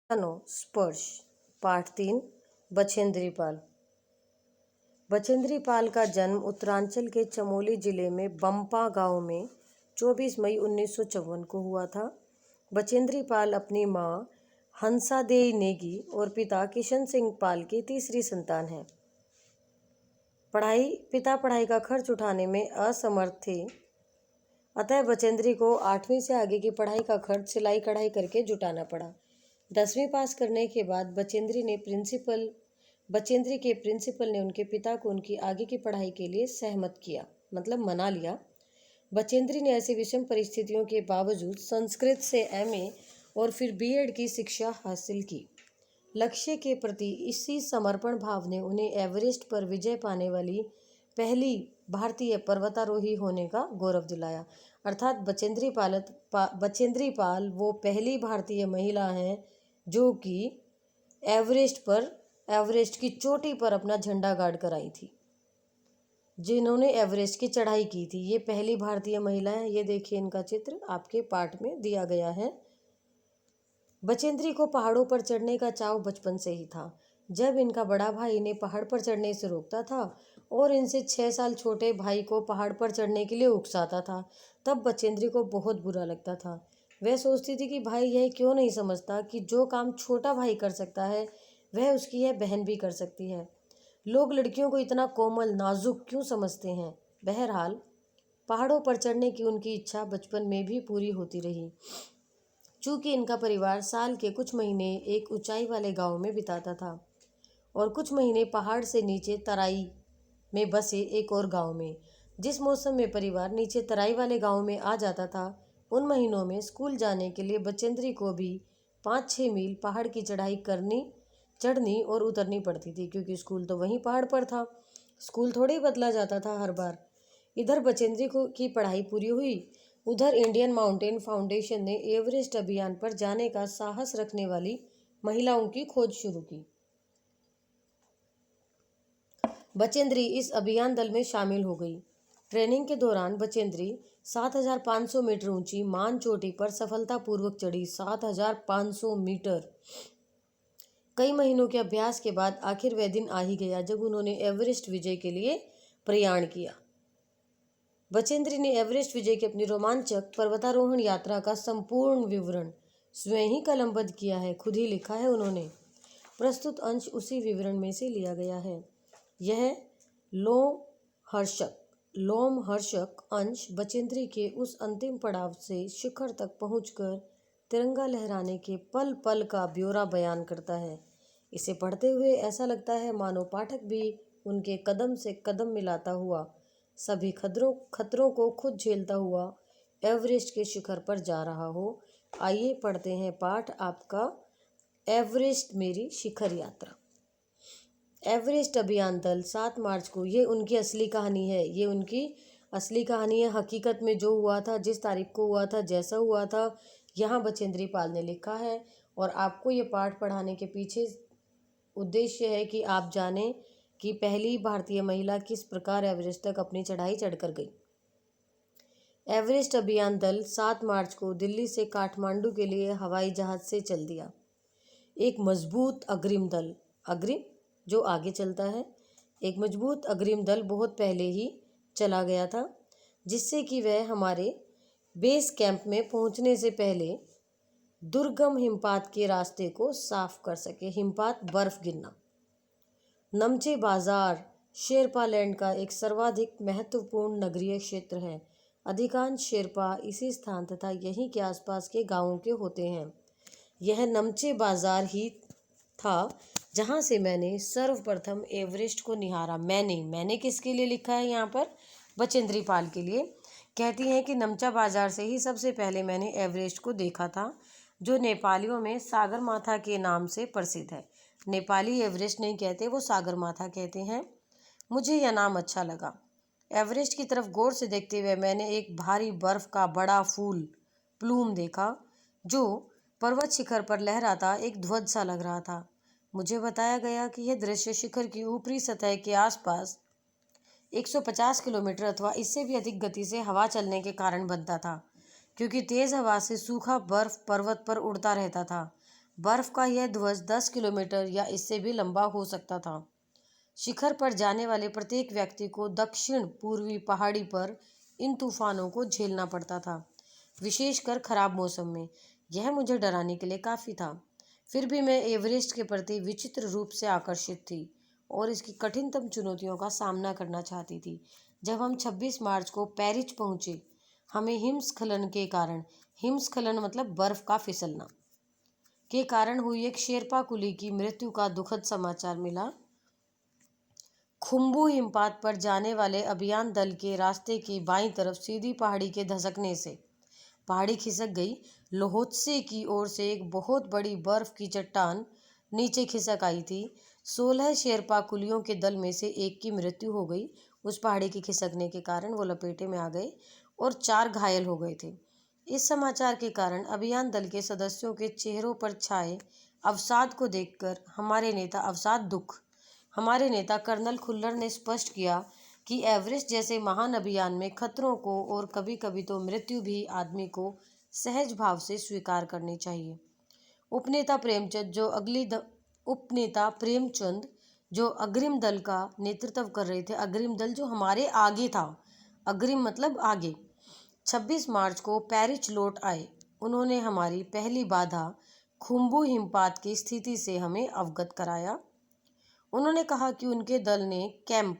स्पर्श पाठ 3 बछेंद्री पाल। बछेंद्री पाल का जन्म उत्तरांचल के चमोली जिले में बम्पा गांव में 24 मई 1954 को हुआ था। बछेंद्री पाल अपनी मां हंसादेई नेगी और पिता किशन सिंह पाल की तीसरी संतान है। पिता पढ़ाई का खर्च उठाने में असमर्थ थे, अतः बछेंद्री को 8वीं से आगे की पढ़ाई का खर्च सिलाई कढ़ाई करके जुटाना पड़ा। 10वीं पास करने के बाद बछेंद्री के प्रिंसिपल ने उनके पिता को उनकी आगे की पढ़ाई के लिए सहमत किया, मतलब मना लिया। बछेंद्री ने ऐसी विषम परिस्थितियों के बावजूद संस्कृत से एमए और फिर बीएड की शिक्षा हासिल की। लक्ष्य के प्रति इसी समर्पण भाव ने उन्हें एवरेस्ट पर विजय पाने वाली पहली भारतीय पर्वतारोही होने का गौरव दिलाया। अर्थात बछेंद्री पाल वो पहली भारतीय महिला हैं जो कि एवरेस्ट की चोटी पर अपना झंडा गाड़ कर आई थी, जिन्होंने एवरेस्ट की चढ़ाई की थी। ये पहली भारतीय महिला है। ये देखिए, इनका चित्र आपके पाठ में दिया गया है। बछेंद्री को पहाड़ों पर चढ़ने का चाव बचपन से ही था। जब इनका बड़ा भाई इन्हें पहाड़ पर चढ़ने से रोकता था और इनसे 6 साल छोटे भाई को पहाड़ पर चढ़ने के लिए उकसाता था, तब बछेंद्री को बहुत बुरा लगता था। वह सोचती थी कि भाई यह क्यों नहीं समझता कि जो काम छोटा भाई कर सकता है वह उसकी यह बहन भी कर सकती है। लोग लड़कियों को इतना कोमल नाजुक क्यों समझते हैं। बहरहाल पहाड़ों पर चढ़ने की उनकी इच्छा बचपन में भी पूरी होती रही। चूँकि इनका परिवार साल के कुछ महीने एक ऊंचाई वाले गांव में बिताता था और कुछ महीने पहाड़ से नीचे तराई में बसे एक और गांव में, जिस मौसम में परिवार नीचे तराई वाले गांव में आ जाता था, उन महीनों में स्कूल जाने के लिए बछेंद्री को भी 5-6 मील पहाड़ की चढ़नी और उतरनी पड़ती थी, क्योंकि स्कूल तो वहीं पहाड़ पर था। स्कूल थोड़े ही बदला जाता था हर बार। इधर बछेंद्री की पढ़ाई पूरी हुई, उधर इंडियन माउंटेन फाउंडेशन ने एवरेस्ट अभियान पर जाने का साहस रखने वाली महिलाओं की खोज शुरू की। बछेंद्री इस अभियान दल में शामिल हो गई। ट्रेनिंग के दौरान बछेंद्री 7,500 मीटर ऊंची मान चोटी पर सफलतापूर्वक चढ़ी। 7,500 मीटर। कई महीनों के अभ्यास के बाद आखिर वह दिन आ ही गया जब उन्होंने एवरेस्ट विजय के लिए प्रयाण किया। बछेंद्री ने एवरेस्ट विजय की अपनी रोमांचक पर्वतारोहण यात्रा का संपूर्ण विवरण स्वयं ही कलमबद्ध किया है, खुद ही लिखा है उन्होंने। प्रस्तुत अंश उसी विवरण में से लिया गया है। यह लोमहर्षक अंश बछेंद्री के उस अंतिम पड़ाव से शिखर तक पहुंचकर तिरंगा लहराने के पल पल का ब्यौरा बयान करता है। इसे पढ़ते हुए ऐसा लगता है मानो पाठक भी उनके कदम से कदम मिलाता हुआ, सभी खतरों को खुद झेलता हुआ एवरेस्ट के शिखर पर जा रहा हो। आइए पढ़ते हैं पाठ आपका, एवरेस्ट मेरी शिखर यात्रा। एवरेस्ट अभियान दल 7 मार्च को, ये उनकी असली कहानी है। हकीकत में जो हुआ था, जिस तारीख को हुआ था, जैसा हुआ था, यहाँ बछेंद्री पाल ने लिखा है। और आपको ये पाठ पढ़ाने के पीछे उद्देश्य है कि आप जानें कि पहली भारतीय महिला किस प्रकार एवरेस्ट तक अपनी चढ़ाई चढ़कर गई। एवरेस्ट अभियान दल 7 मार्च को दिल्ली से काठमांडू के लिए हवाई जहाज से चल दिया। एक मजबूत अग्रिम दल, अग्रिम जो आगे चलता है, एक मजबूत अग्रिम दल बहुत पहले ही चला गया था, जिससे कि वह हमारे बेस कैंप में पहुंचने से पहले दुर्गम हिमपात के रास्ते को साफ कर सके। हिमपात, बर्फ गिरना। नमचे बाजार शेरपा लैंड का एक सर्वाधिक महत्वपूर्ण नगरीय क्षेत्र है। अधिकांश शेरपा इसी स्थान तथा यहीं के आसपास के गांवों के होते हैं। यह नमचे बाजार ही था जहां से मैंने सर्वप्रथम एवरेस्ट को निहारा। मैंने किसके लिए लिखा है यहाँ पर? बछेंद्री पाल के लिए। कहती हैं कि नमचा बाजार से ही सबसे पहले मैंने एवरेस्ट को देखा था, जो नेपालियों में सागरमाथा के नाम से प्रसिद्ध है। नेपाली एवरेस्ट नहीं कहते, वो सागरमाथा कहते हैं। मुझे यह नाम अच्छा लगा। एवरेस्ट की तरफ गौर से देखते हुए मैंने एक भारी बर्फ का बड़ा फूल प्लूम देखा, जो पर्वत शिखर पर लहराता एक ध्वज सा लग रहा था। मुझे बताया गया कि यह दृश्य शिखर की ऊपरी सतह के आसपास 150 किलोमीटर अथवा इससे भी अधिक गति से हवा चलने के कारण बनता था, क्योंकि तेज हवा से सूखा बर्फ पर्वत पर उड़ता रहता था। बर्फ का यह ध्वज 10 किलोमीटर या इससे भी लंबा हो सकता था। शिखर पर जाने वाले प्रत्येक व्यक्ति को दक्षिण पूर्वी पहाड़ी पर इन तूफानों को झेलना पड़ता था, विशेषकर खराब मौसम में। यह मुझे डराने के लिए काफ़ी था। फिर भी मैं एवरेस्ट के प्रति विचित्र रूप से आकर्षित थी और इसकी कठिनतम चुनौतियों का सामना करना चाहती थी। जब हम 26 मार्च को पेरिस पहुंचे, हमें हिमस्खलन के कारण, हिमस्खलन मतलब बर्फ का फिसलना के कारण हुई एक शेरपा कुली की मृत्यु का दुखद समाचार मिला। खुम्बू हिमपात पर जाने वाले अभियान दल के रास्ते की बाईं तरफ सीधी पहाड़ी के धसकने से पहाड़ी खिसक गई। लोहोत्से की ओर से एक बहुत बड़ी बर्फ की चट्टान नीचे खिसक आई थी। 16 शेरपा कुलियों के दल में से एक की मृत्यु हो गई। उस पहाड़ी के खिसकने के कारण वो लपेटे में आ गए और 4 घायल हो गए थे। इस समाचार के कारण अभियान दल के सदस्यों के चेहरों पर छाए अवसाद को देखकर हमारे नेता कर्नल खुल्लर ने स्पष्ट किया कि एवरेस्ट जैसे महान अभियान में खतरों को और कभी कभी तो मृत्यु भी आदमी को सहज भाव से स्वीकार करनी चाहिए। उपनेता प्रेमचंद जो अग्रिम दल का नेतृत्व कर रहे थे, अग्रिम दल जो हमारे आगे था, अग्रिम मतलब आगे, 26 मार्च को पेरिस लौट आए। उन्होंने हमारी पहली बाधा खुम्बू हिमपात की स्थिति से हमें अवगत कराया। उन्होंने कहा कि उनके दल ने कैंप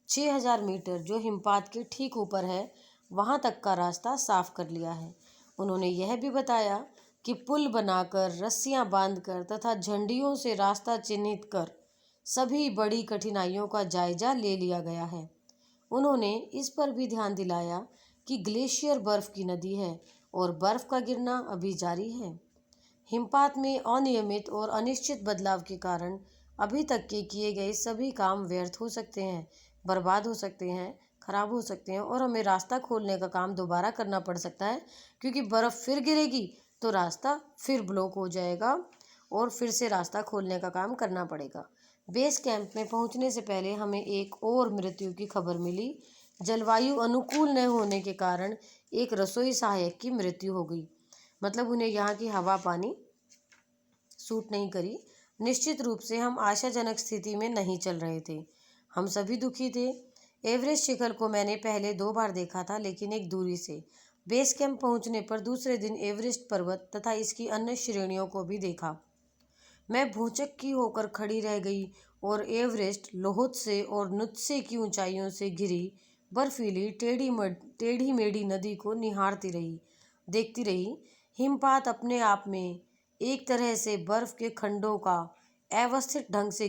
6000 मीटर जो हिमपात के ठीक ऊपर है वहां तक का रास्ता साफ कर लिया है। उन्होंने यह भी बताया कि पुल बनाकर, रस्सियां बांधकर तथा झंडियों से रास्ता चिन्हित कर सभी बड़ी कठिनाइयों का जायजा ले लिया गया है। उन्होंने इस पर भी ध्यान दिलाया कि ग्लेशियर बर्फ की नदी है और बर्फ का गिरना अभी जारी है। हिमपात में अनियमित और अनिश्चित बदलाव के कारण अभी तक के किए गए सभी काम व्यर्थ हो सकते हैं, बर्बाद हो सकते हैं, खराब हो सकते हैं और हमें रास्ता खोलने का काम दोबारा करना पड़ सकता है, क्योंकि बर्फ़ फिर गिरेगी तो रास्ता फिर ब्लॉक हो जाएगा और फिर से रास्ता खोलने का काम करना पड़ेगा। बेस कैंप में पहुंचने से पहले हमें एक और मृत्यु की खबर मिली। जलवायु अनुकूल न होने के कारण एक रसोई सहायक की मृत्यु हो गई। मतलब उन्हें यहाँ की हवा पानी सूट नहीं करी। निश्चित रूप से हम आशाजनक स्थिति में नहीं चल रहे थे। हम सभी दुखी थे। एवरेस्ट शिखर को मैंने पहले 2 बार देखा था, लेकिन एक दूरी से। बेस कैंप पहुंचने पर दूसरे दिन एवरेस्ट पर्वत तथा इसकी अन्य श्रेणियों को भी देखा। मैं भौचक्की होकर खड़ी रह गई और एवरेस्ट, लोहोत्से और नुत्से की ऊंचाइयों से घिरी बर्फीली टेढ़ी मेढ़ी नदी को निहारती रही, देखती रही। हिमपात अपने आप में एक तरह से बर्फ के खंडों का अव्यवस्थित ढंग से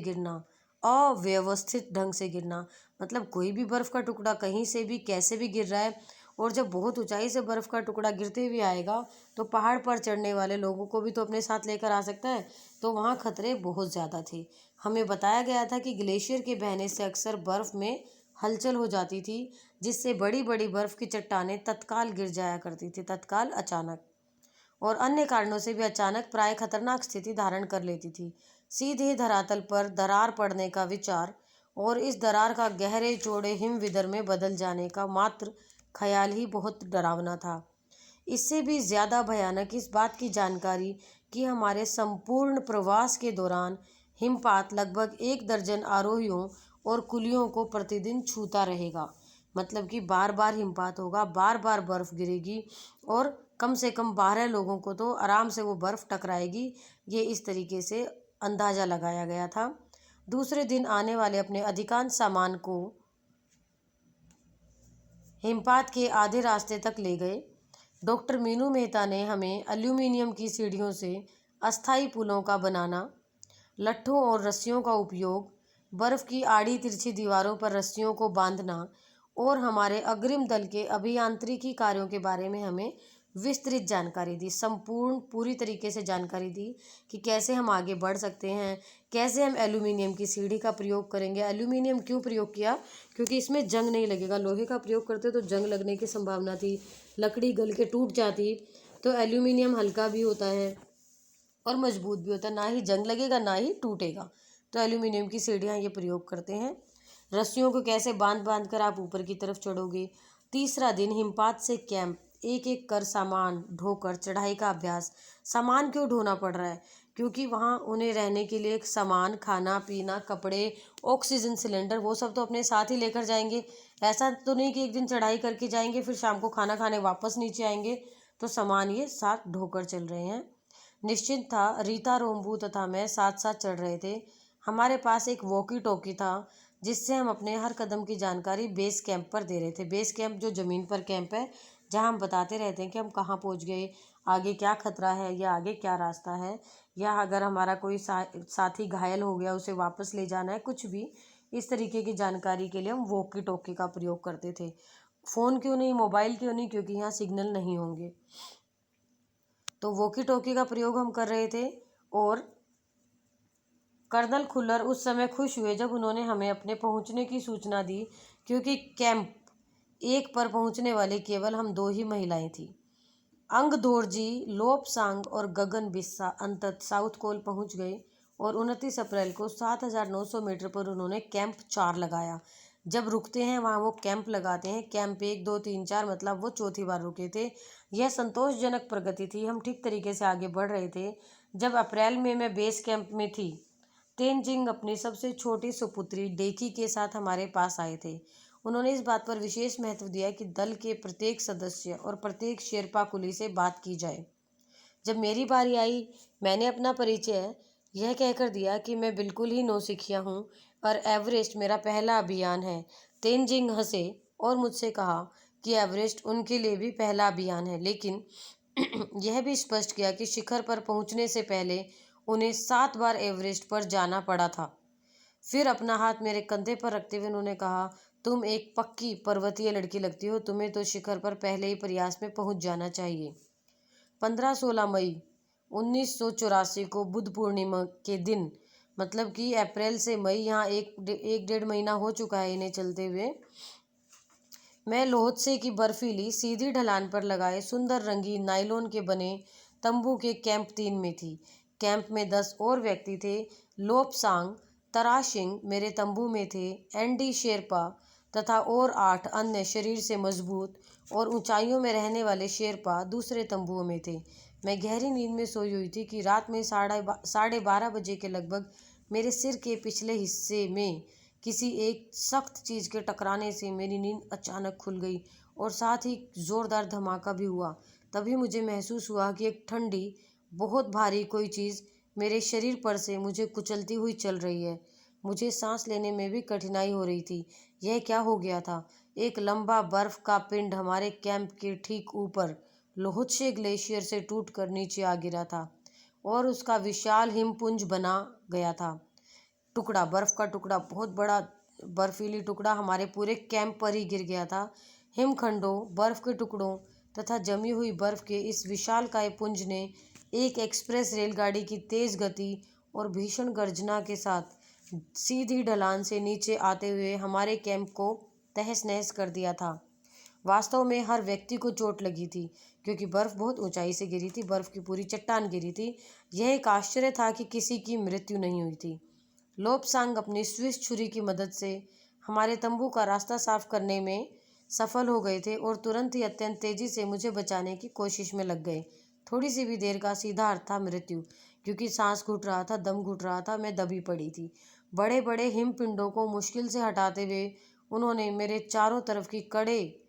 गिरना, मतलब कोई भी बर्फ का टुकड़ा कहीं से भी कैसे भी गिर रहा है। और जब बहुत ऊंचाई से बर्फ का टुकड़ा गिरते हुए आएगा तो पहाड़ पर चढ़ने वाले लोगों को भी तो अपने साथ लेकर आ सकता है, तो वहाँ खतरे बहुत ज़्यादा थे। हमें बताया गया था कि ग्लेशियर के बहने से अक्सर बर्फ़ में हलचल हो जाती थी, जिससे बड़ी बड़ी बर्फ़ की चट्टानें तत्काल गिर जाया करती थी, तत्काल, अचानक, और अन्य कारणों से भी अचानक प्राय खतरनाक स्थिति धारण कर लेती थी। सीधे धरातल पर दरार पड़ने का विचार और इस दरार का गहरे चौड़े हिमविदर में बदल जाने का मात्र ख्याल ही बहुत डरावना था। इससे भी ज़्यादा भयानक इस बात की जानकारी कि हमारे संपूर्ण प्रवास के दौरान हिमपात लगभग 1 दर्जन आरोहियों और कुलियों को प्रतिदिन छूता रहेगा। मतलब कि बार बार हिमपात होगा, बार बार बर्फ़ गिरेगी और कम से कम 12 लोगों को तो आराम से वो बर्फ़ टकराएगी। ये इस तरीके से अंदाज़ा लगाया गया था। दूसरे दिन आने वाले अपने अधिकांश सामान को हिमपात के आधे रास्ते तक ले गए। डॉक्टर मीनू मेहता ने हमें एल्यूमीनियम की सीढ़ियों से अस्थायी पुलों का बनाना, लट्ठों और रस्सियों का उपयोग, बर्फ़ की आड़ी तिरछी दीवारों पर रस्सियों को बांधना और हमारे अग्रिम दल के अभियांत्रिकी कार्यों के बारे में हमें विस्तृत जानकारी दी। संपूर्ण पूरी तरीके से जानकारी दी कि कैसे हम आगे बढ़ सकते हैं, कैसे हम एल्यूमीनियम की सीढ़ी का प्रयोग करेंगे। एल्यूमीनियम क्यों प्रयोग किया? क्योंकि इसमें जंग नहीं लगेगा। लोहे का प्रयोग करते तो जंग लगने की संभावना थी, लकड़ी गल के टूट जाती। तो एल्यूमीनियम हल्का भी होता है और मजबूत भी होता है, ना ही जंग लगेगा ना ही टूटेगा। तो एल्यूमीनियम की सीढ़ियाँ ये प्रयोग करते हैं। रस्सियों को कैसे बांध बांध कर आप ऊपर की तरफ चढ़ोगे। तीसरा दिन हिमपात से कैंप एक एक कर सामान ढोकर चढ़ाई का अभ्यास। सामान क्यों ढोना पड़ रहा है? क्योंकि वहाँ उन्हें रहने के लिए एक सामान, खाना पीना, कपड़े, ऑक्सीजन सिलेंडर, वो सब तो अपने साथ ही लेकर जाएंगे। ऐसा तो नहीं कि एक दिन चढ़ाई करके जाएंगे फिर शाम को खाना खाने वापस नीचे आएंगे। तो सामान ये साथ ढोकर चल रहे हैं। निश्चिंत था, रीता, रोम्बू तथा मैं साथ साथ चढ़ रहे थे। हमारे पास एक वॉकी टॉकी था जिससे हम अपने हर कदम की जानकारी बेस कैंप पर दे रहे थे। बेस कैंप जो ज़मीन पर कैंप है, जहां हम बताते रहते हैं कि हम कहाँ पहुंच गए, आगे क्या खतरा है या आगे क्या रास्ता है, या अगर हमारा कोई साथी घायल हो गया उसे वापस ले जाना है, कुछ भी इस तरीके की जानकारी के लिए हम वॉकी टॉकी का प्रयोग करते थे। फ़ोन क्यों नहीं, मोबाइल क्यों नहीं? क्योंकि यहाँ सिग्नल नहीं होंगे। तो वॉकी टॉकी का प्रयोग हम कर रहे थे। और कर्नल खुल्लर उस समय खुश हुए जब उन्होंने हमें अपने पहुंचने की सूचना दी, क्योंकि कैंप एक पर पहुंचने वाले केवल हम 2 ही महिलाएं थीं। अंग दोरजी, लोपसांग और गगन बिस्सा अंततः साउथ कोल पहुंच गए और 29 अप्रैल को 7,900 मीटर पर उन्होंने कैंप 4 लगाया। जब रुकते हैं वहाँ वो कैंप लगाते हैं। कैंप 1, 2, 3, 4 मतलब वो चौथी बार रुके थे। यह संतोषजनक प्रगति थी, हम ठीक तरीके से आगे बढ़ रहे थे। जब अप्रैल में मैं बेस कैंप में थी, तेनजिंग अपनी सबसे छोटी सुपुत्री डेकी के साथ हमारे पास आए थे। उन्होंने इस बात पर विशेष महत्व दिया कि दल के प्रत्येक सदस्य और प्रत्येक शेरपा कुली से बात की जाए। जब मेरी बारी आई, मैंने अपना परिचय यह कहकर दिया कि मैं बिल्कुल ही नौसिखिया हूँ और एवरेस्ट मेरा पहला अभियान है। तेनजिंग हंसे और मुझसे कहा कि एवरेस्ट उनके लिए भी पहला अभियान है, लेकिन यह भी स्पष्ट किया कि शिखर पर पहुंचने से पहले उन्हें 7 बार एवरेस्ट पर जाना पड़ा था। फिर अपना हाथ मेरे कंधे पर रखते हुए उन्होंने कहा, तुम एक पक्की पर्वतीय लड़की लगती हो, तुम्हें तो शिखर पर पहले ही प्रयास में पहुंच जाना चाहिए। 15-16 मई 1984 को बुद्ध पूर्णिमा के दिन, मतलब कि अप्रैल से मई, यहाँ एक 1.5 महीना हो चुका है इन्हें चलते हुए, मैं लोहत्से की बर्फीली सीधी ढलान पर लगाए सुंदर रंगीन नायलॉन के बने तंबू के कैंप 3 में थी। कैंप में 10 और व्यक्ति थे। लोपसांग, तराशिंग मेरे तंबू में थे। एंडी शेरपा तथा और 8 अन्य शरीर से मजबूत और ऊंचाइयों में रहने वाले शेरपा दूसरे तंबुओं में थे। मैं गहरी नींद में सोई हुई थी कि रात में 12:30 बजे के लगभग मेरे सिर के पिछले हिस्से में किसी एक सख्त चीज़ के टकराने से मेरी नींद अचानक खुल गई और साथ ही ज़ोरदार धमाका भी हुआ। तभी मुझे महसूस हुआ कि एक ठंडी, बहुत भारी कोई चीज़ मेरे शरीर पर से मुझे कुचलती हुई चल रही है। मुझे सांस लेने में भी कठिनाई हो रही थी। यह क्या हो गया था? एक लंबा बर्फ का पिंड हमारे कैंप के ठीक ऊपर लोहुत्से ग्लेशियर से टूटकर नीचे आ गिरा था और उसका विशाल हिमपुंज बना गया था। टुकड़ा, बर्फ का टुकड़ा, बहुत बड़ा बर्फीली टुकड़ा हमारे पूरे कैंप पर ही गिर गया था। हिमखंडों, बर्फ के टुकड़ों तथा जमी हुई बर्फ के इस विशालकाय पुंज ने एक एक्सप्रेस रेलगाड़ी की तेज गति और भीषण गर्जना के साथ सीधी ढलान से नीचे आते हुए हमारे कैंप को तहस नहस कर दिया था। वास्तव में हर व्यक्ति को चोट लगी थी, क्योंकि बर्फ बहुत ऊंचाई से गिरी थी, बर्फ की पूरी चट्टान गिरी थी। यह एक आश्चर्य था कि किसी की मृत्यु नहीं हुई थी। लोपसांग अपनी स्विस छुरी की मदद से हमारे तंबू का रास्ता साफ करने में सफल हो गए थे और तुरंत ही अत्यंत तेजी से मुझे बचाने की कोशिश में लग गए। थोड़ी सी भी देर का सीधा अर्थ था मृत्यु, क्योंकि सांस घुट रहा था, दम घुट रहा था, मैं दबी पड़ी थी। बड़े बड़े हिमपिंडों को मुश्किल से हटाते हुए उन्होंने मेरे चारों तरफ की कड़े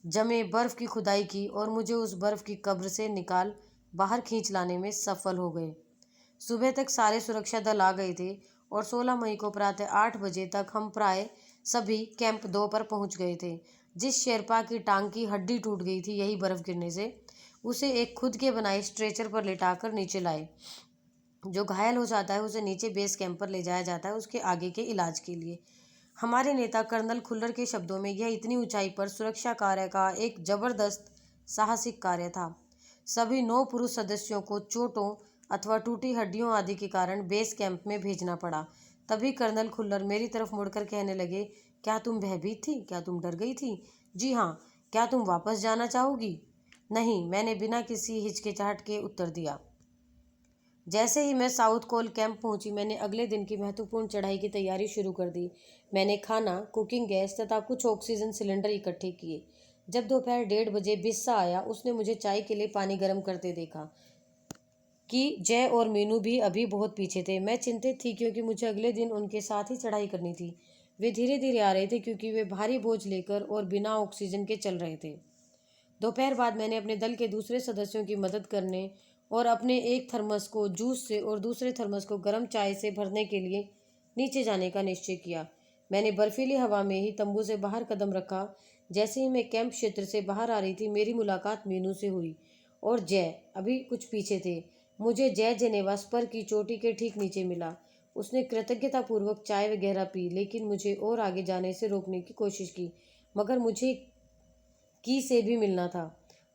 जमे बर्फ की खुदाई की और मुझे उस बर्फ की कब्र से निकाल बाहर खींच लाने में सफल हो गए। सुबह तक सारे सुरक्षा दल आ गए थे और 16 मई को प्रातः 8 बजे तक हम प्राय सभी कैंप 2 पर पहुंच गए थे। जिस शेरपा की टांग की हड्डी टूट गई थी यही बर्फ गिरने से, उसे एक खुद के बनाए स्ट्रेचर पर लिटाकर नीचे लाए। जो घायल हो जाता है उसे नीचे बेस कैंप पर ले जाया जाता है उसके आगे के इलाज के लिए। हमारे नेता कर्नल खुल्लर के शब्दों में यह इतनी ऊंचाई पर सुरक्षा कार्य का एक जबरदस्त साहसिक कार्य था। सभी 9 पुरुष सदस्यों को चोटों अथवा टूटी हड्डियों आदि के कारण बेस कैंप में भेजना पड़ा। तभी कर्नल खुल्लर मेरी तरफ मुड़कर कहने लगे, क्या तुम भयभीत थी? क्या तुम डर गई थी? जी हाँ। क्या तुम वापस जाना चाहोगी? नहीं, मैंने बिना किसी हिचकिचाहट के उत्तर दिया। जैसे ही मैं साउथ कोल कैंप पहुंची, मैंने अगले दिन की महत्वपूर्ण चढ़ाई की तैयारी शुरू कर दी। मैंने खाना, कुकिंग गैस तथा कुछ ऑक्सीजन सिलेंडर इकट्ठे किए। जब दोपहर 1:30 बजे बिस्सा आया, उसने मुझे चाय के लिए पानी गर्म करते देखा कि जय और मीनू भी अभी बहुत पीछे थे। मैं चिंतित थी क्योंकि मुझे अगले दिन उनके साथ ही चढ़ाई करनी थी। वे धीरे धीरे आ रहे थे क्योंकि वे भारी बोझ लेकर और बिना ऑक्सीजन के चल रहे थे। दोपहर बाद मैंने अपने दल के दूसरे सदस्यों की मदद करने और अपने एक थर्मस को जूस से और दूसरे थर्मस को गर्म चाय से भरने के लिए नीचे जाने का निश्चय किया। मैंने बर्फीली हवा में ही तंबू से बाहर कदम रखा। जैसे ही मैं कैंप क्षेत्र से बाहर आ रही थी, मेरी मुलाकात मीनू से हुई और जय अभी कुछ पीछे थे। मुझे जय जेनेवा स्पर की चोटी के ठीक नीचे मिला। उसने कृतज्ञतापूर्वक चाय वगैरह पी, लेकिन मुझे और आगे जाने से रोकने की कोशिश की, मगर मुझे की से भी मिलना था।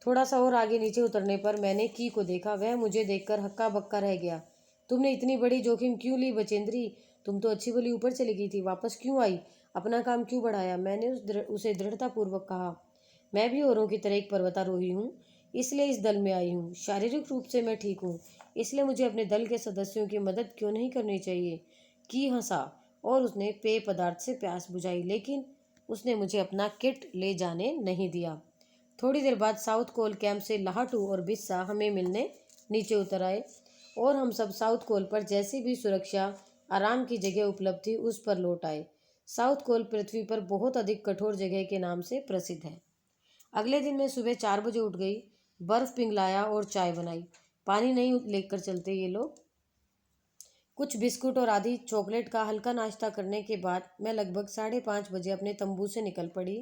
थोड़ा सा और आगे नीचे उतरने पर मैंने की को देखा। वह मुझे देखकर हक्का बक्का रह गया। तुमने इतनी बड़ी जोखिम क्यों ली बचेंद्री? तुम तो अच्छी भली ऊपर चली गई थी, वापस क्यों आई? अपना काम क्यों बढ़ाया? मैंने उसे दृढ़तापूर्वक कहा। मैं भी औरों की तरह एक पर्वतारोही हूँ, इसलिए इस दल में आई हूँ। शारीरिक रूप से मैं ठीक हूँ, इसलिए मुझे अपने दल के सदस्यों की मदद क्यों नहीं करनी चाहिए? की हंसा और उसने पेय पदार्थ से प्यास बुझाई, लेकिन उसने मुझे अपना किट ले जाने नहीं दिया। थोड़ी देर बाद साउथ कोल कैंप से लाहटू और बिस्सा हमें मिलने नीचे उतर आए और हम सब साउथ कोल पर जैसी भी सुरक्षा आराम की जगह उपलब्ध थी उस पर लौट आए। साउथ कोल पृथ्वी पर बहुत अधिक कठोर जगह के नाम से प्रसिद्ध है। अगले दिन मैं सुबह 4 बजे उठ गई, बर्फ पिघलाया और चाय बनाई। पानी नहीं लेकर चलते ये लोग। कुछ बिस्कुट और आधी चॉकलेट का हल्का नाश्ता करने के बाद मैं लगभग 5:30 बजे अपने तंबू से निकल पड़ी।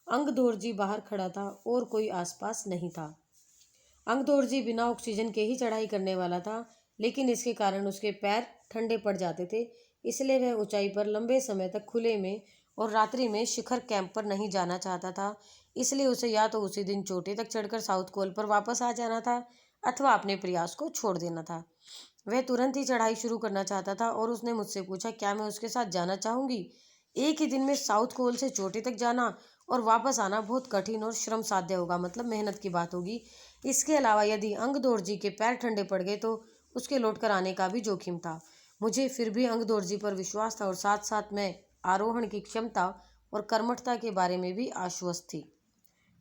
अंगदोरजी बाहर खड़ा था और कोई आसपास नहीं था। अंगदोरजी बिना ऑक्सीजन के ही चढ़ाई करने वाला था, लेकिन इसके कारण उसके पैर ठंडे पड़ जाते थे, इसलिए वह ऊंचाई पर लंबे समय तक खुले में और रात्रि में शिखर कैंप पर नहीं जाना चाहता था। इसलिए उसे या तो उसी दिन चोटी तक चढ़कर साउथ कोल पर वापस आ जाना था अथवा अपने प्रयास को छोड़ देना था। वह तुरंत ही चढ़ाई शुरू करना चाहता था और उसने मुझसे पूछा क्या मैं उसके साथ जाना चाहूँगी। एक ही दिन में साउथ कोल से चोटी तक जाना और वापस आना बहुत कठिन और श्रम साध्य होगा, मतलब मेहनत की बात होगी। इसके अलावा यदि अंगदोरजी के पैर ठंडे पड़ गए तो उसके लौटकर आने का भी जोखिम था। मुझे फिर भी अंगदोरजी पर विश्वास था और साथ साथ मैं आरोहण की क्षमता और कर्मठता के बारे में भी आश्वस्त थी।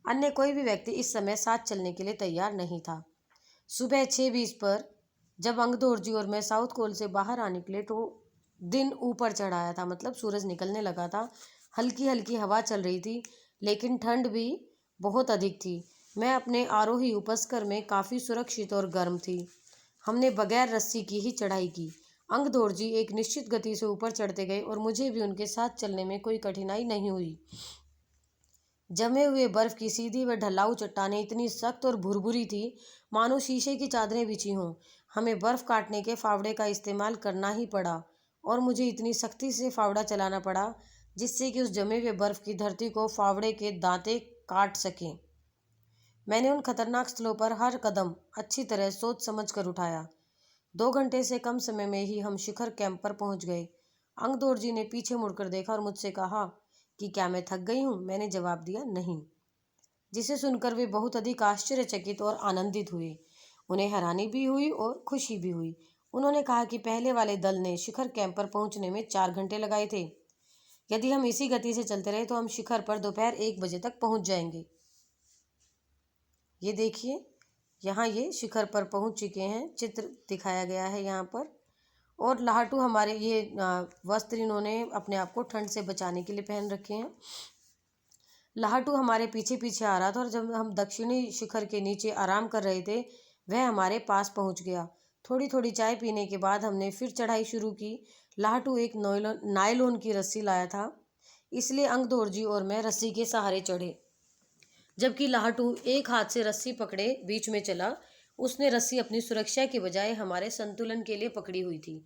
अन्य कोई भी व्यक्ति इस समय साथ चलने के लिए तैयार नहीं था। सुबह 6:20 पर जब अंगदोरजी और मैं साउथ कोल से बाहर आ निकले तो दिन ऊपर चढ़ आया था, मतलब सूरज निकलने लगा था। हल्की हल्की हवा चल रही थी, लेकिन ठंड भी बहुत अधिक थी। मैं अपने आरोही उपस्कर में काफ़ी सुरक्षित और गर्म थी। हमने बगैर रस्सी की ही चढ़ाई की। अंगदोरजी एक निश्चित गति से ऊपर चढ़ते गए और मुझे भी उनके साथ चलने में कोई कठिनाई नहीं हुई। जमे हुए बर्फ की सीधी व ढलाऊ चट्टानें इतनी सख्त और भुरभुरी थी मानो शीशे की चादरें बिछी हों। हमें बर्फ काटने के फावड़े का इस्तेमाल करना ही पड़ा और मुझे इतनी सख्ती से फावड़ा चलाना पड़ा जिससे कि उस जमे हुए बर्फ की धरती को फावड़े के दांते काट सकें। मैंने उन खतरनाक स्थलों पर हर कदम अच्छी तरह सोच समझ कर उठाया। 2 घंटे से कम समय में ही हम शिखर कैंप पर पहुंच गए। अंगदोरजी ने पीछे मुड़कर देखा और मुझसे कहा कि क्या मैं थक गई हूँ? मैंने जवाब दिया नहीं, जिसे सुनकर वे बहुत अधिक आश्चर्यचकित और आनंदित हुए। उन्हें हैरानी भी हुई और खुशी भी हुई। उन्होंने कहा कि पहले वाले दल ने शिखर कैंप पर पहुंचने में 4 घंटे लगाए थे। यदि हम इसी गति से चलते रहे तो हम शिखर पर दोपहर 1 बजे तक पहुंच जाएंगे। ये देखिए, यहाँ ये शिखर पर पहुंच चुके हैं, चित्र दिखाया गया है यहाँ पर। और लाहटू हमारे ये वस्त्र इन्होंने अपने आप को ठंड से बचाने के लिए पहन रखे हैं। लाहटू हमारे पीछे पीछे आ रहा था और जब हम दक्षिणी शिखर के नीचे आराम कर रहे थे वह हमारे पास पहुंच गया। थोड़ी थोड़ी चाय पीने के बाद हमने फिर चढ़ाई शुरू की। लाहटू एक नायलॉन की रस्सी लाया था, इसलिए अंगदोरजी और मैं रस्सी के सहारे चढ़े, जबकि लाहटू एक हाथ से रस्सी पकड़े बीच में चला। उसने रस्सी अपनी सुरक्षा के बजाय हमारे संतुलन के लिए पकड़ी हुई थी।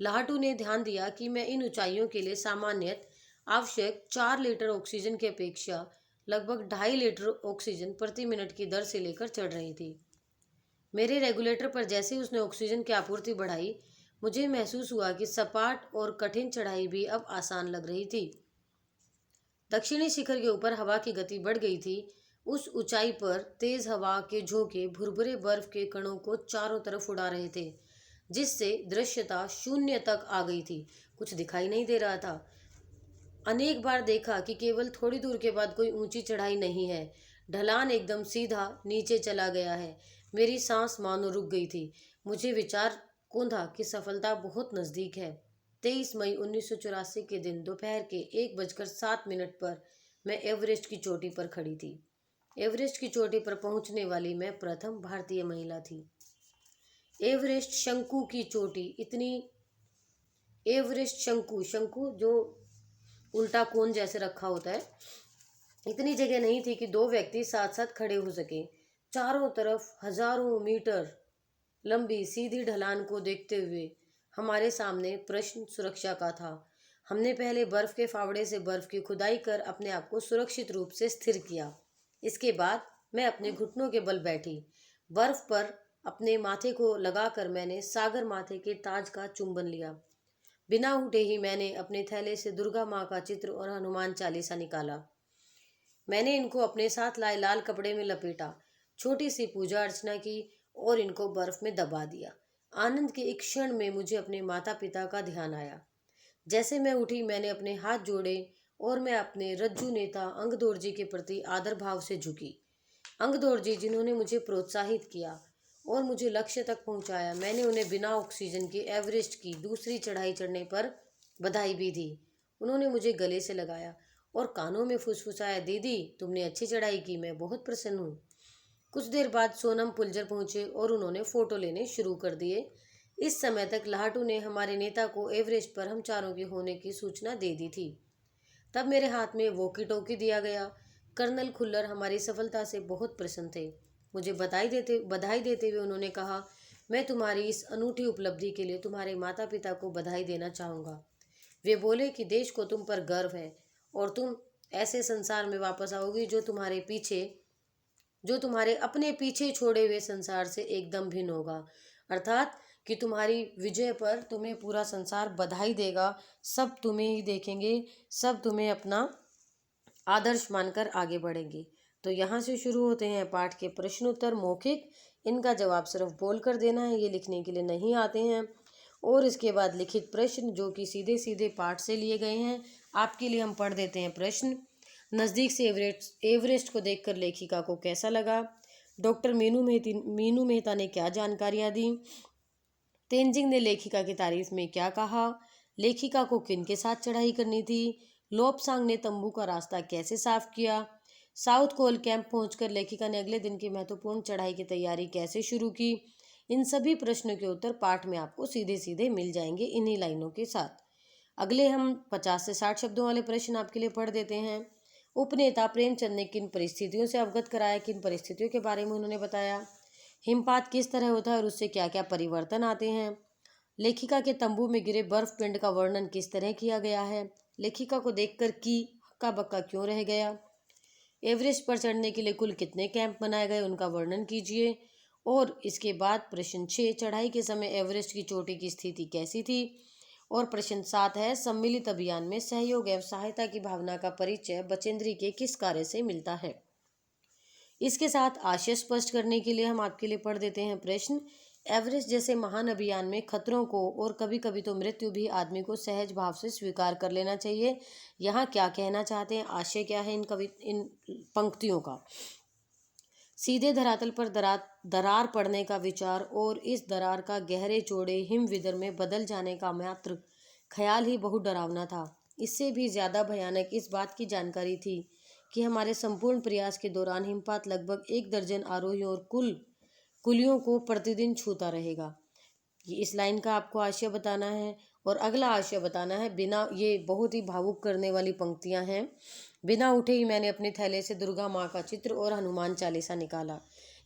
लाहटू ने ध्यान दिया कि मैं इन ऊंचाइयों के लिए सामान्यतः आवश्यक 4 लीटर ऑक्सीजन की अपेक्षा लगभग 2.5 लीटर ऑक्सीजन प्रति मिनट की दर से लेकर चढ़ रही थी। मेरे रेगुलेटर पर जैसे ही उसने ऑक्सीजन की आपूर्ति बढ़ाई, मुझे महसूस हुआ कि सपाट और कठिन चढ़ाई भी अब आसान लग रही थी। दक्षिणी शिखर के ऊपर हवा की गति बढ़ गई थी। उस ऊंचाई पर तेज हवा के झोंके भुरभुरे बर्फ के कणों को चारों तरफ उड़ा रहे थे, जिससे दृश्यता शून्य तक आ गई थी। कुछ दिखाई नहीं दे रहा था। अनेक बार देखा कि केवल थोड़ी दूर के बाद कोई ऊंची चढ़ाई नहीं है, ढलान एकदम सीधा नीचे चला गया है। मेरी सांस मानो रुक गई थी। मुझे विचार कौंधा कि सफलता बहुत नजदीक है। 23 मई 1984 के दिन दोपहर के 1:07 पर मैं एवरेस्ट की चोटी पर खड़ी थी। एवरेस्ट की चोटी पर पहुंचने वाली मैं प्रथम भारतीय महिला थी। एवरेस्ट शंकु की चोटी इतनी एवरेस्ट शंकु शंकु जो उल्टा कोन जैसे रखा होता है, इतनी जगह नहीं थी कि दो व्यक्ति साथ साथ खड़े हो सके। चारों तरफ हजारों मीटर लंबी सीधी ढलान को देखते हुए हमारे सामने प्रश्न सुरक्षा का था। हमने पहले बर्फ के फावड़े से बर्फ की खुदाई कर अपने आप को सुरक्षित रूप से स्थिर किया। इसके बाद मैं अपने घुटनों के बल बैठी। बर्फ पर अपने माथे को लगाकर मैंने सागर माथे के ताज का चुंबन लिया। बिना उठे ही मैंने अपने थैले से दुर्गा माँ का चित्र और हनुमान चालीसा निकाला। मैंने इनको अपने साथ लाए लाल कपड़े में लपेटा, छोटी सी पूजा अर्चना की और इनको बर्फ में दबा दिया। आनंद के एक क्षण में मुझे अपने माता पिता का ध्यान आया। जैसे मैं उठी मैंने अपने हाथ जोड़े और मैं अपने रज्जू नेता अंगदौर जी के प्रति आदर भाव से झुकी। अंगदौर जी जिन्होंने मुझे प्रोत्साहित किया और मुझे लक्ष्य तक पहुंचाया। मैंने उन्हें बिना ऑक्सीजन के एवरेस्ट की दूसरी चढ़ाई चढ़ने पर बधाई भी दी। उन्होंने मुझे गले से लगाया और कानों में फुसफुसाया, दीदी तुमने अच्छी चढ़ाई की, मैं बहुत प्रसन्न हूँ। कुछ देर बाद सोनम पुलजर पहुंचे और उन्होंने फोटो लेने शुरू कर दिए। इस समय तक लाहटू ने हमारे नेता को एवरेस्ट पर हम चारों के होने की सूचना दे दी थी। तब मेरे हाथ में वॉकी टॉकी दिया गया। कर्नल खुल्लर हमारी सफलता से बहुत प्रसन्न थे। मुझे बधाई देते हुए उन्होंने कहा, मैं तुम्हारी इस अनूठी उपलब्धि के लिए तुम्हारे माता पिता को बधाई देना चाहूँगा। वे बोले कि देश को तुम पर गर्व है और तुम ऐसे संसार में वापस आओगी जो तुम्हारे अपने पीछे छोड़े हुए संसार से एकदम भिन्न होगा। अर्थात कि तुम्हारी विजय पर तुम्हें पूरा संसार बधाई देगा। सब तुम्हें ही देखेंगे, सब तुम्हें अपना आदर्श मानकर आगे बढ़ेंगे। तो यहाँ से शुरू होते हैं पाठ के प्रश्न उत्तर मौखिक। इनका जवाब सिर्फ बोल कर देना है, ये लिखने के लिए नहीं आते हैं। और इसके बाद लिखित प्रश्न जो कि सीधे सीधे पाठ से लिए गए हैं। आपके लिए हम पढ़ देते हैं प्रश्न। नज़दीक से एवरेस्ट को देखकर लेखिका को कैसा लगा? डॉक्टर मीनू मेहता ने क्या जानकारियाँ दी? तेनजिंग ने लेखिका की तारीफ में क्या कहा? लेखिका को किन के साथ चढ़ाई करनी थी? लोब्सांग ने तंबू का रास्ता कैसे साफ किया? साउथ कोल कैंप पहुंचकर लेखिका ने अगले दिन की महत्वपूर्ण चढ़ाई की तैयारी कैसे शुरू की? इन सभी प्रश्नों के उत्तर पाठ में आपको सीधे सीधे मिल जाएंगे इन्हीं लाइनों के साथ। अगले हम 50 से 60 शब्दों वाले प्रश्न आपके लिए पढ़ देते हैं। उपनेता प्रेमचंद ने किन परिस्थितियों से अवगत कराया? किन परिस्थितियों के बारे में उन्होंने बताया? हिमपात किस तरह होता है और उससे क्या क्या परिवर्तन आते हैं? लेखिका के तंबू में गिरे बर्फ पिंड का वर्णन किस तरह किया गया है? लेखिका को देखकर की हक्का बक्का क्यों रह गया? एवरेस्ट पर चढ़ने के लिए कुल कितने कैंप बनाए गए, उनका वर्णन कीजिए। और इसके बाद प्रश्न 6, चढ़ाई के समय एवरेस्ट की चोटी की स्थिति कैसी थी? और प्रश्न 7 है, सम्मिलित अभियान में सहयोग एवं सहायता की भावना का परिचय बचेंद्री के किस कार्य से मिलता है? इसके साथ आशय स्पष्ट करने के लिए हम आपके लिए पढ़ देते हैं प्रश्न। एवरेस्ट जैसे महान अभियान में खतरों को और कभी कभी तो मृत्यु भी आदमी को सहज भाव से स्वीकार कर लेना चाहिए। यहाँ क्या कहना चाहते हैं, आशय क्या है इन पंक्तियों का? सीधे धरातल पर दरार पड़ने का विचार और इस दरार का गहरे चौड़े हिमविदर में बदल जाने का मात्र ख्याल ही बहुत डरावना था। इससे भी ज्यादा भयानक इस बात की जानकारी थी कि हमारे संपूर्ण प्रयास के दौरान हिमपात लगभग 1 दर्जन आरोहियों और कुलियों को प्रतिदिन छूता रहेगा। ये इस लाइन का आपको आशय बताना है। और अगला आशय बताना है, बिना, ये बहुत ही भावुक करने वाली पंक्तियां हैं। बिना उठे ही मैंने अपने थैले से दुर्गा माँ का चित्र और हनुमान चालीसा निकाला।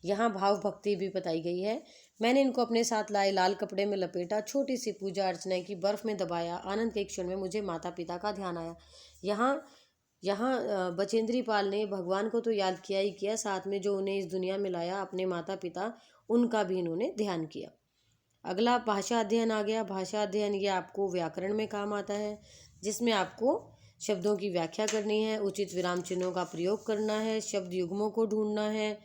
यहाँ भाव भक्ति भी बताई गई है। मैंने इनको अपने साथ लाए लाल कपड़े में लपेटा, छोटी सी पूजा अर्चना की, बर्फ में दबाया। आनंद के क्षण में मुझे माता पिता का ध्यान आया। यहाँ बचेंद्री पाल ने भगवान को तो याद किया ही किया, साथ में जो उन्हें इस दुनिया में लाया अपने माता पिता, उनका भी इन्होंने ध्यान किया। अगला भाषा अध्ययन आ गया। भाषा अध्ययन ये आपको व्याकरण में काम आता है, जिसमें आपको शब्दों की व्याख्या करनी है, उचित विराम चिन्हों का प्रयोग करना है, शब्द युग्मों को ढूंढना है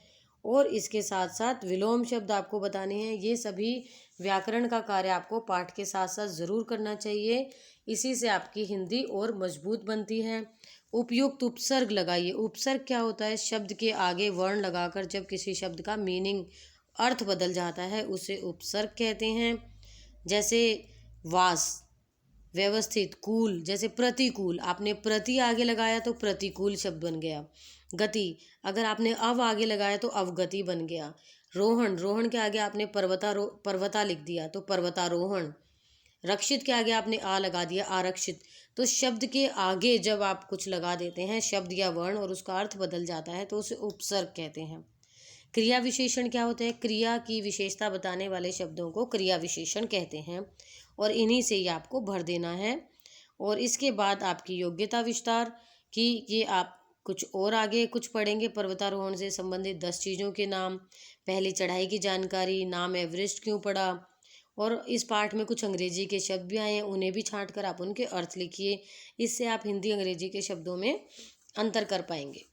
और इसके साथ साथ विलोम शब्द आपको बताने हैं। ये सभी व्याकरण का कार्य आपको पाठ के साथ साथ ज़रूर करना चाहिए। इसी से आपकी हिंदी और मजबूत बनती है। उपयुक्त उपसर्ग लगाइए। उपसर्ग क्या होता है? शब्द के आगे वर्ण लगाकर जब किसी शब्द का मीनिंग, अर्थ बदल जाता है, उसे उपसर्ग कहते हैं। जैसे वास, व्यवस्थित, कूल, जैसे प्रतिकूल, आपने प्रति आगे लगाया तो प्रतिकूल शब्द बन गया। गति, अगर आपने अव आगे लगाया तो अवगति बन गया। रोहण, रोहण के आगे आपने पर्वता लिख दिया तो पर्वतारोहण। रक्षित के आगे आपने आ लगा दिया, आरक्षित। तो शब्द के आगे जब आप कुछ लगा देते हैं, शब्द या वर्ण, और उसका अर्थ बदल जाता है, तो उसे उपसर्ग कहते हैं। क्रिया विशेषण क्या होता है? क्रिया की विशेषता बताने वाले शब्दों को क्रिया विशेषण कहते हैं, और इन्हीं से ही आपको भर देना है। और इसके बाद आपकी योग्यता विस्तार की, ये आप कुछ और आगे कुछ पढ़ेंगे। पर्वतारोहण से संबंधित 10 चीज़ों के नाम, पहली चढ़ाई की जानकारी, नाम एवरेस्ट क्यों पड़ा, और इस पाठ में कुछ अंग्रेजी के शब्द भी आए हैं, उन्हें भी छांट कर आप उनके अर्थ लिखिए। इससे आप हिंदी अंग्रेजी के शब्दों में अंतर कर पाएंगे।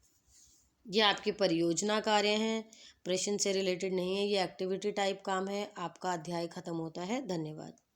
ये आपके परियोजना कार्य हैं, प्रश्न से रिलेटेड नहीं है, ये एक्टिविटी टाइप काम है। आपका अध्याय खत्म होता है। धन्यवाद।